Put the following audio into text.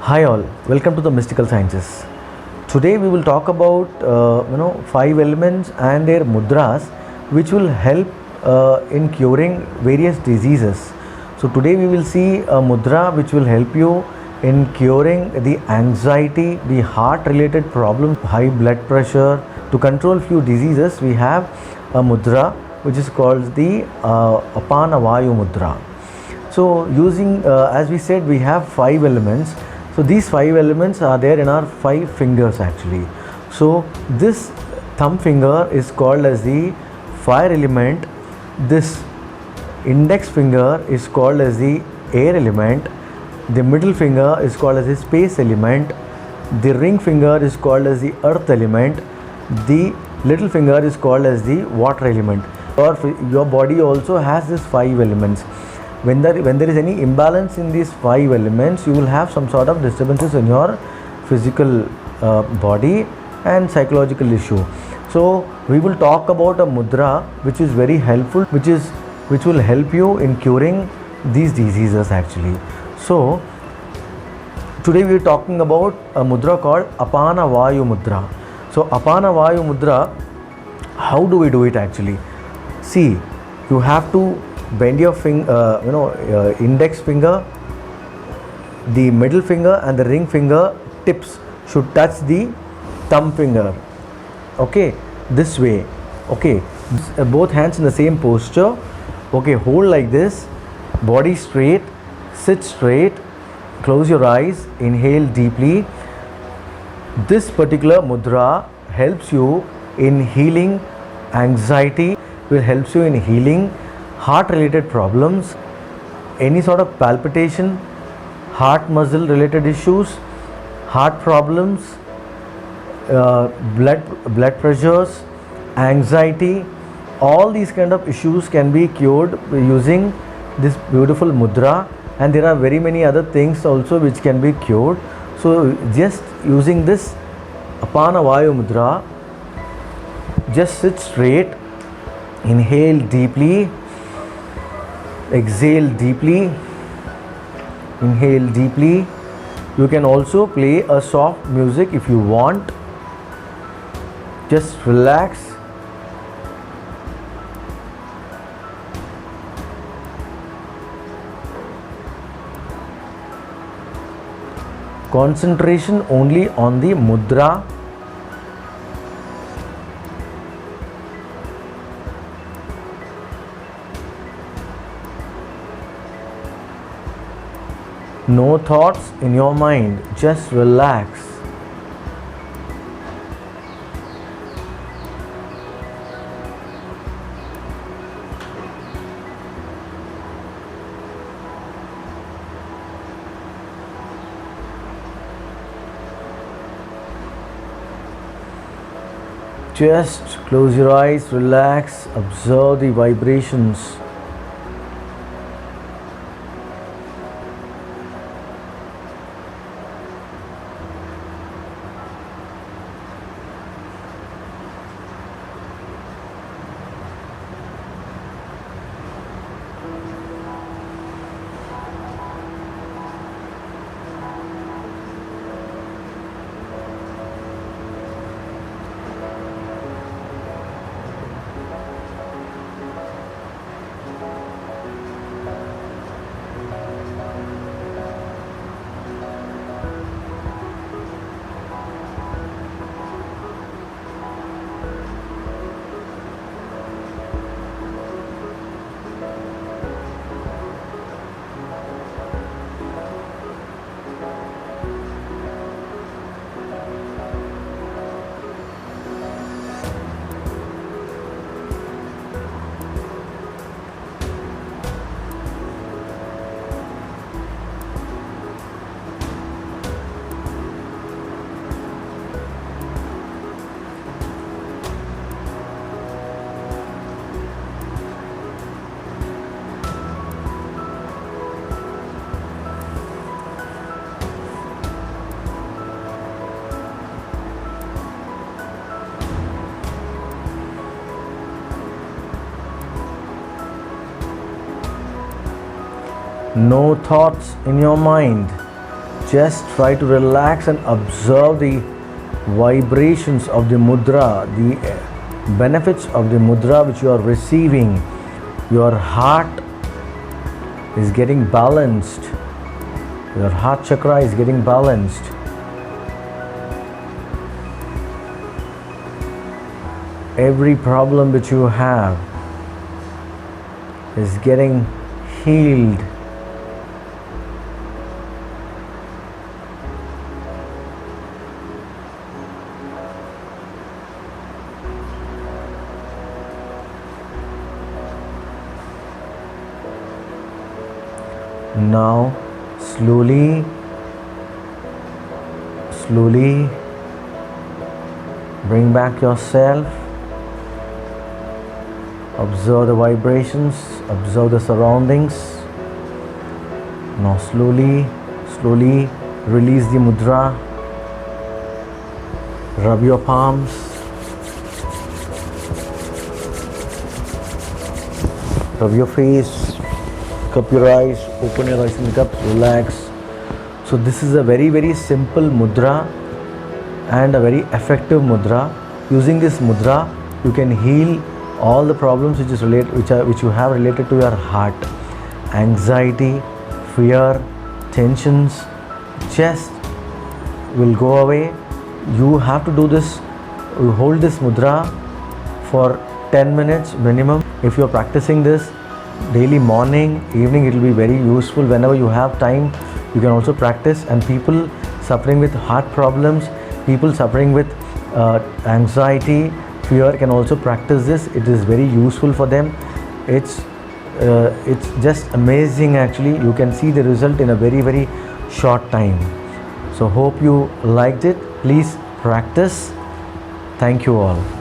Hi all, welcome to the Mystical Sciences. Today we will talk about five elements and their mudras, which will help in curing various diseases. So today we will see a mudra which will help you in curing the anxiety, the heart-related problems, high blood pressure. To control few diseases, we have a mudra which is called the Apana Vayu mudra. So using, as we said, we have five elements. So these five elements are there in our five fingers actually. So this thumb finger is called as the fire element. This index finger is called as the air element. The middle finger is called as the space element. The ring finger is called as the earth element. The little finger is called as the water element. Your body also has these five elements. When there is any imbalance in these five elements, you will have some sort of disturbances in your physical body and psychological issue. So we will talk about a mudra which is very helpful, which will help you in curing these diseases actually. So today we are talking about a mudra called Apana Vayu mudra. So Apana Vayu mudra, how do we do it actually? See, you have to bend your index finger, the middle finger and the ring finger tips should touch the thumb finger. Okay, this way. Okay, both hands in the same posture. Okay, hold like this, body straight, sit straight, close your eyes, inhale deeply. This particular mudra helps you in healing anxiety, will help you in healing heart related problems, any sort of palpitation, heart muscle related issues, heart problems, blood pressures, anxiety. All these kind of issues can be cured using this beautiful mudra, and there are very many other things also which can be cured. So just using this Apana Vayu mudra, just sit straight, inhale deeply, exhale deeply, inhale deeply. You can also play a soft music if you want. Just relax. Concentration only on the mudra. No thoughts in your mind, just relax. Just close your eyes, relax, observe the vibrations. No thoughts in your mind, Just try to relax and observe the vibrations of the mudra, the benefits of the mudra which you are receiving. Your heart is getting balanced. Your heart chakra is getting balanced. Every problem which you have is getting healed. Now slowly bring back yourself. Observe the vibrations, observe the surroundings. Now slowly release the mudra. Rub your palms. Rub your face. Cup your eyes, open your eyes in the cup, relax. So this is a very simple mudra and a very effective mudra. Using this mudra, you can heal all the problems which you have related to your heart. Anxiety, fear, tensions just will go away. You have to do this. You hold this mudra for 10 minutes minimum. If you are practicing this daily, morning, evening, it will be very useful. Whenever you have time, you can also practice. And people suffering with heart problems, people suffering with anxiety, fear can also practice this. It is very useful for them. It's just amazing actually. You can see the result in a very short time. So hope you liked it. Please practice. Thank you all.